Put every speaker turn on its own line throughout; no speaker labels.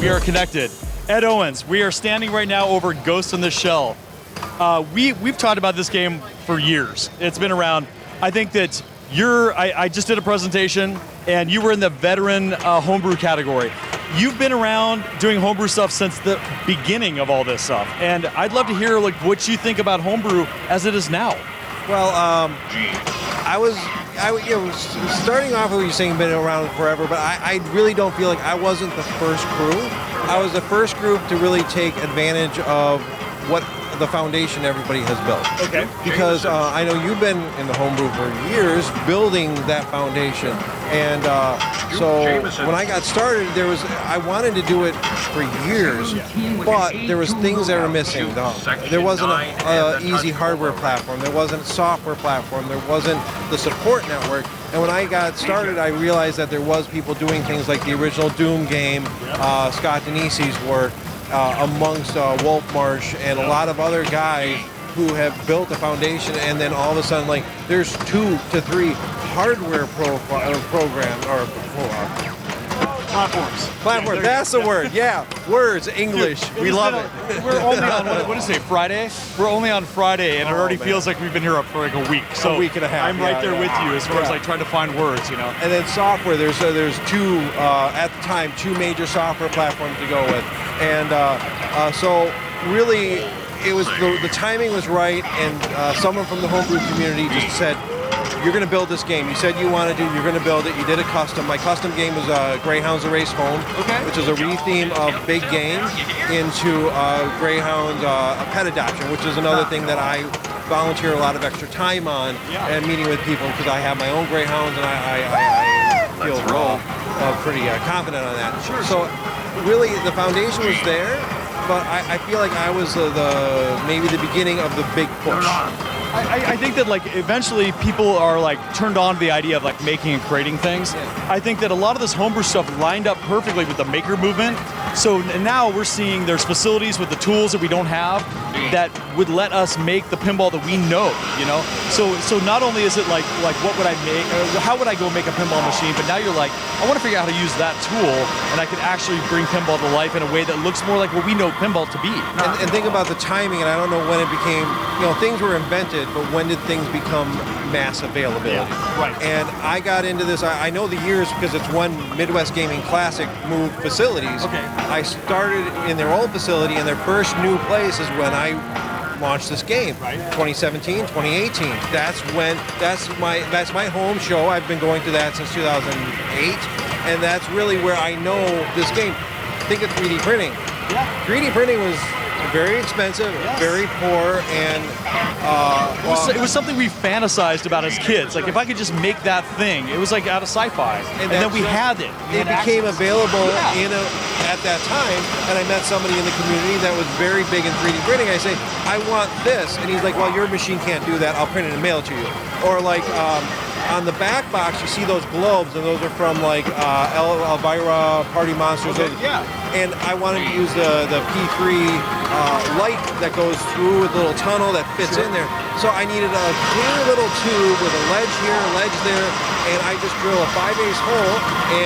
We are connected. Ed Owens, we are standing right now over Ghost in the Shell. We've talked about this game for years. It's been around. I think that I just did a presentation, and you were in the veteran homebrew category. You've been around doing homebrew stuff since the beginning of all this stuff, and I'd love to hear like what you think about homebrew as it is now.
Well, I was starting off with you saying been around forever, but I really don't feel like I wasn't the first crew. I was the first group to really take advantage of what the foundation everybody has built.
Okay.
Because I know you've been in the homebrew for years building that foundation. And so when I got started, I wanted to do it for years, but there was things that were missing. There wasn't an easy hardware platform. There wasn't a software platform. There wasn't the support network. And when I got started, I realized that there was people doing things like the original Doom game, Scott Denise's work, amongst Wolfmarsh and a lot of other guys who have built a foundation, and then all of a sudden, like, there's 2 to 3 hardware programs or platforms. That's the word. Yeah, words, English.
Dude,
we love it.
We're only on what is it? Friday. We're only on Friday, and it already feels like we've been here for like a week. So
a week and a half.
I'm right there with you as far as like trying to find words, you know.
And then software. There's 2 at the time 2 major software platforms to go with, and so really it was the timing was right, and someone from the homebrew community just said, you're going to build this game. You said you wanted to. You're going to build it. You did a custom. My custom game was Greyhounds A Race Home, which is a retheme of big game into Greyhound a pet adoption, which is another thing that I volunteer a lot of extra time on and meeting with people because I have my own Greyhounds and I feel pretty confident on that. So really the foundation was there, but I feel like I was maybe the beginning of the big push.
I think that like eventually people are like turned on to the idea of like making and creating things. I think that a lot of this homebrew stuff lined up perfectly with the maker movement. So now we're seeing there's facilities with the tools that we don't have that would let us make the pinball that we know, you know? So not only is it like what would I make, how would I go make a pinball machine, but now you're like, I want to figure out how to use that tool and I can actually bring pinball to life in a way that looks more like what we know pinball to be.
And think about the timing, and I don't know when it became, things were invented, but when did things become mass availability?
Yeah, right.
And I got into this, I know the years because it's when Midwest Gaming Classic moved facilities.
Okay.
I started in their old facility, and their first new place is when I launched this game, 2017, 2018. That's my home show. I've been going to that since 2008, and that's really where I know this game. Think of 3D printing.
Yeah.
3D printing was very expensive, very poor, and
it was something we fantasized about as kids. Like if I could just make that thing, it was like out of sci-fi, and then we had it.
It became available at that time, and I met somebody in the community that was very big in 3D printing. I say, I want this, and he's like, well, your machine can't do that. I'll print it and mail it to you. Or like on the back box, you see those globes, and those are from like Elvira Party Monsters. And I wanted to use the P3 light that goes through with a little tunnel that fits in there. So I needed a clear little tube with a ledge here, a ledge there, and I just drill a 5/8 hole,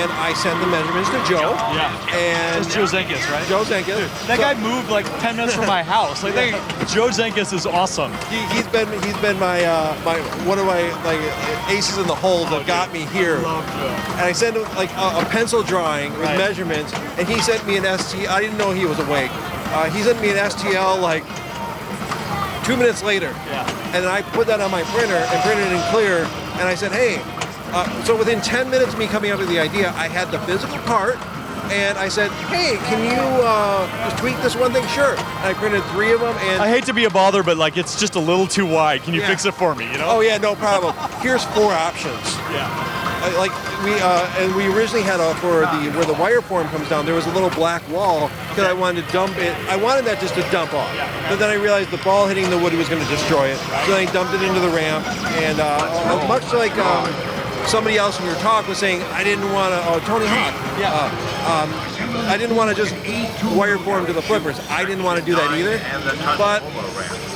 and I send the measurements to Joe.
Yeah.
And
that's Joe Zenkis, right?
Joe Zenkis.
Dude, that guy moved like 10 minutes from my house. Like Joe Zenkis is awesome.
He's been my one of my like aces in the hole that got me here. And I sent him like a pencil drawing with measurements, and he sent me an ST. I didn't know he was awake. He sent me an STL like 2 minutes later. Yeah. And then I put that on my printer and printed it in clear. And I said, hey, so within 10 minutes of me coming up with the idea, I had the physical part. And I said, hey, can you just tweak this one thing? Sure. And I printed 3 of them. And
I hate to be a bother, but like it's just a little too wide. Can you fix it for me? You know?
Oh yeah, no problem. Here's 4 options.
Yeah.
Like we originally had where the wire form comes down, there was a little black wall because I wanted to dump it. I wanted that just to dump off, but then I realized the ball hitting the wood was going to destroy it. So then I dumped it into the ramp, and much like somebody else in your talk was saying, I didn't want to. Tony Hawk. I didn't want to just wireform to the flippers. I didn't want to do that either, but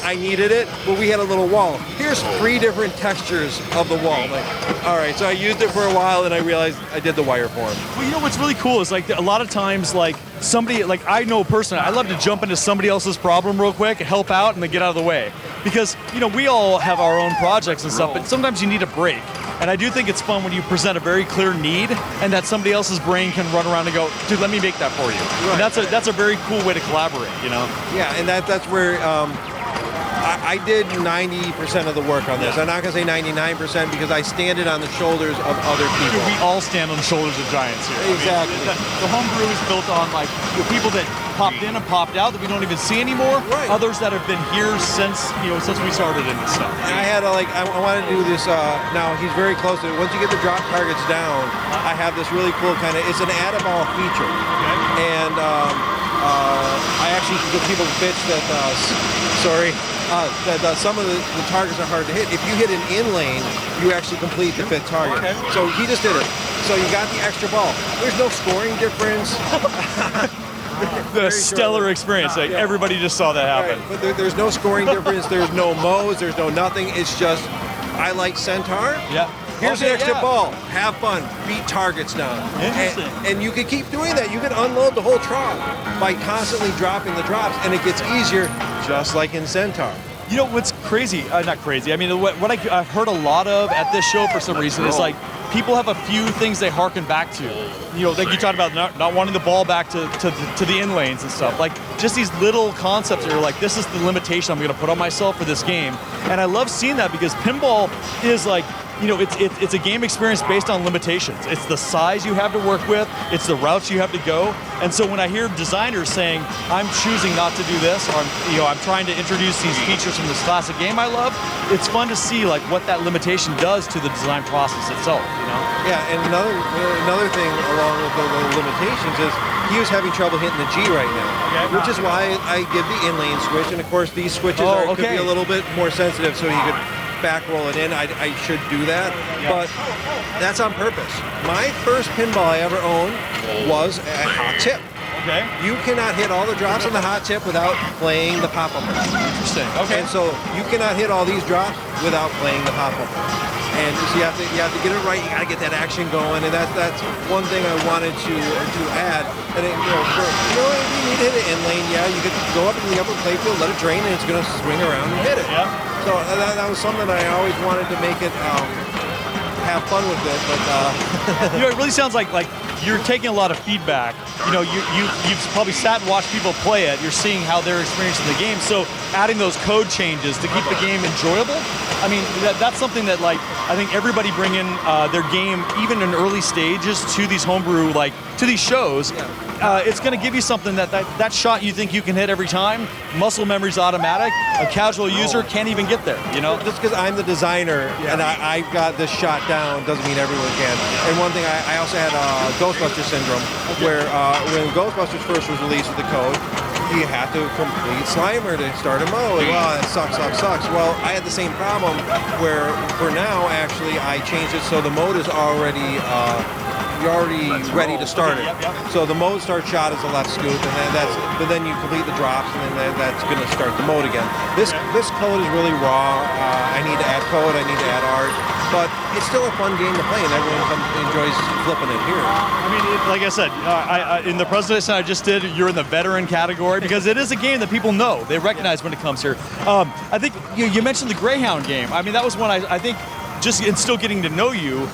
I needed it. But we had a little wall. Here's 3 different textures of the wall. Like, all right, so I used it for a while, and I realized I did the wireform.
Well, you know what's really cool is like a lot of times, like somebody, like I know personally, I love to jump into somebody else's problem real quick, help out, and then get out of the way. Because, you know, we all have our own projects and stuff, but sometimes you need a break. And I do think it's fun when you present a very clear need and that somebody else's brain can run around and go, dude, let me make that for you. Right. And that's a very cool way to collaborate, you know?
Yeah, and that's where I did 90% of the work on this. I'm not going to say 99% because I stand it on the shoulders of other people.
We all stand on the shoulders of giants here.
Exactly.
I mean, the Homebrew is built on like the people that popped in and popped out that we don't even see anymore.
Right.
Others that have been here since we started in this stuff.
And I had to I want to do this. Now he's very close to it. Once you get the drop targets down, I have this really cool kind of. It's an add-a-ball feature, and I actually give people bitch that. That some of the targets are hard to hit. If you hit an in lane, you actually complete the 5th target. Okay. So he just did it. So you got the extra ball. There's no scoring difference.
The stellar experience. Like everybody just saw that happen.
Right. But there's no scoring difference. There's no modes. There's no nothing. It's just I like Centaur.
Yeah.
Here's an extra ball. Have fun. Beat targets down.
Interesting.
And you could keep doing that. You could unload the whole trough by constantly dropping the drops, and it gets easier, just like in Centaur.
You know what's crazy? Not crazy. I mean, what I've heard a lot of at this show for some reason is like people have a few things they harken back to. You know, like you talked about not wanting the ball back to the in lanes and stuff. Like just these little concepts that are like, this is the limitation I'm going to put on myself for this game. And I love seeing that because pinball is like, you know, it's a game experience based on limitations. It's the size you have to work with. It's the routes you have to go. And so when I hear designers saying, I'm choosing not to do this, or I'm trying to introduce these features from this classic game I love, it's fun to see like what that limitation does to the design process itself, you know?
Yeah, and another thing along with the limitations is he was having trouble hitting the G right now, which is why I give the in-lane switch. And of course, these switches could be a little bit more sensitive, so he could back roll it in. I should do that, but that's on purpose. My first pinball I ever owned was a hot tip.
Okay.
You cannot hit all the drops on the hot tip without playing the pop-up.
Interesting. Okay.
And so you cannot hit all these drops without playing the pop-up. And so you have to get it right. You got to get that action going, and that's one thing I wanted to add. And you need to hit it in lane. Yeah, you could go up in the upper playfield, let it drain, and it's going to swing around and hit it. Yeah. So that was something I always wanted to make it have fun with it. But
you know, it really sounds like you're taking a lot of feedback. You know, you've probably sat and watched people play it. You're seeing how they're experiencing the game. So adding those code changes to keep the game enjoyable. I mean, that's something that like I think everybody bring in their game even in early stages to these homebrew to these shows. It's going to give you something that shot you think you can hit every time. Muscle memory's automatic. A casual user can't even get there. You know,
just because I'm the designer and I got this shot down doesn't mean everyone can. And one thing I also had Ghostbusters syndrome, where when Ghostbusters first was released with the code, you have to complete Slimer to start a mode. Well, that sucks. Well, I had the same problem where for now, actually, I changed it so the mode is already you're already ready to start it. So the mode start shot is a left scoop, and but then you complete the drops, and then that's going to start the mode again. This code is really raw. I need to add code. I need to add art. But it's still a fun game to play, and everyone enjoys flipping it here.
I mean, like I said, in the presentation I just did, you're in the veteran category because it is a game that people know. They recognize when it comes here. I think you mentioned the Greyhound game. I mean, that was one I think just in still getting to know you,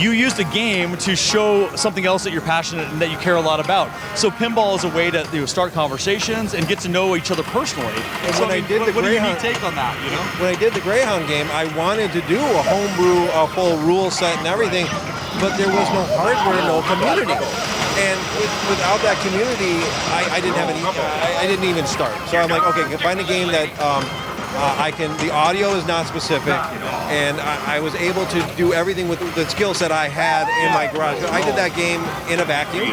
you used a game to show something else that you're passionate and that you care a lot about. So pinball is a way to start conversations and get to know each other personally.
And so what do you
take on that? You know,
when I did the Greyhound game, I wanted to do a homebrew, a full rule set and everything, but there was no hardware, no community. And without that community, I didn't have any. I didn't even start. So I'm like, okay, find a game that. The audio is not specific, and I was able to do everything with the skill set I had in my garage. I did that game in a vacuum,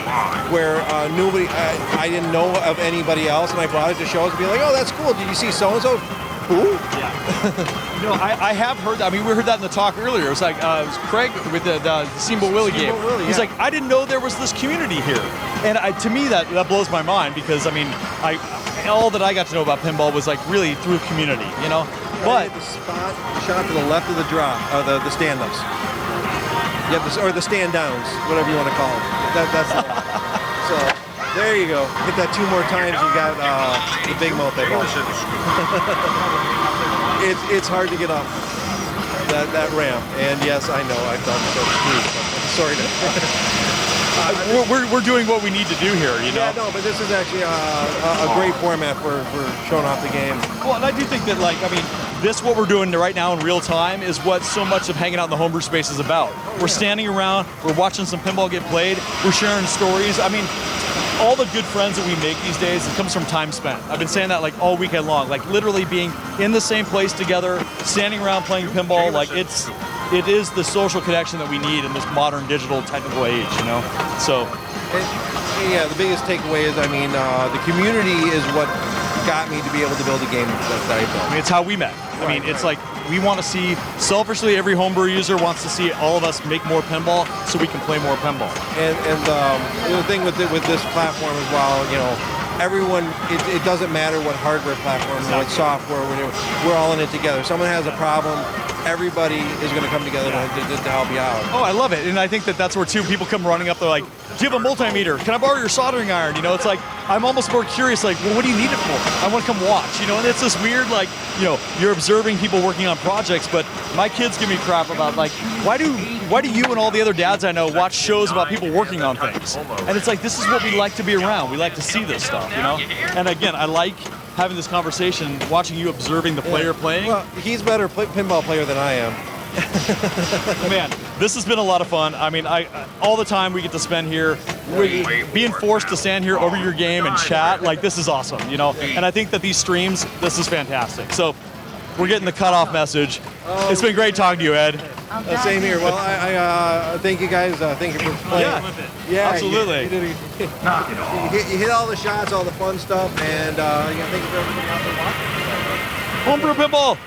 where I didn't know of anybody else, and I brought it to shows and be like, oh, that's cool. Did you see so-and-so? Who?
Yeah. No, I have heard that. I mean, we heard that in the talk earlier. It was like, it was Craig with the Steamboat Willie game.
Willie,
He's
yeah.
like, I didn't know there was this community here. And to me, that blows my mind because, I mean, all that I got to know about pinball was like really through community, you know? But
the shot to the left of the drop, the stand-ups. Yeah, or the stand-downs, whatever you want to call them. That's the one. So, there you go. Hit that 2 more times, you got the big multi-ball. It's hard to get up that ramp. And yes, I know, I've done so smooth. Sorry to...
we're doing what we need to do here, you know?
Yeah, no, but this is actually a great format for showing off the game.
Well, and I do think that, like, I mean, what we're doing right now in real time is what so much of hanging out in the homebrew space is about. We're standing around, we're watching some pinball get played, we're sharing stories. I mean, all the good friends that we make these days, it comes from time spent. I've been saying that like all weekend long, like literally being in the same place together, standing around playing pinball, like it is the social connection that we need in this modern digital technical age, you know? So.
Yeah, the biggest takeaway is, I mean, the community is what got me to be able to build a game that I built.
I mean, it's how we met. I mean, it's like we want to see, selfishly, every homebrew user wants to see all of us make more pinball so we can play more pinball.
And the thing with this platform as well, you know, everyone, it doesn't matter what hardware platform, what software, we're all in it together. If someone has a problem, everybody is going to come together to help you out.
Oh, I love it. And I think that's where, too, people come running up. They're like, do you have a multimeter? Can I borrow your soldering iron? You know, it's like, I'm almost more curious, like, well, what do you need it for? I want to come watch, you know? And it's this weird, like, you know, you're observing people working on projects, but my kids give me crap about, like, why do you and all the other dads I know watch shows about people working on things? And it's like, this is what we like to be around. We like to see this stuff, you know? And again, I like having this conversation, watching you observing the player playing.
Well, he's a better pinball player than I am.
Man, this has been a lot of fun. I mean, all the time we get to spend here, being forced to stand here over your game and chat, like this is awesome, you know? And I think that these streams, this is fantastic. So we're getting the cutoff message. It's been great talking to you, Ed.
Same here. Well, I thank you guys. Thank you for playing.
Yeah, absolutely.
You hit all the shots, all the fun stuff, and thank you for everything.
Homebrew Pinball.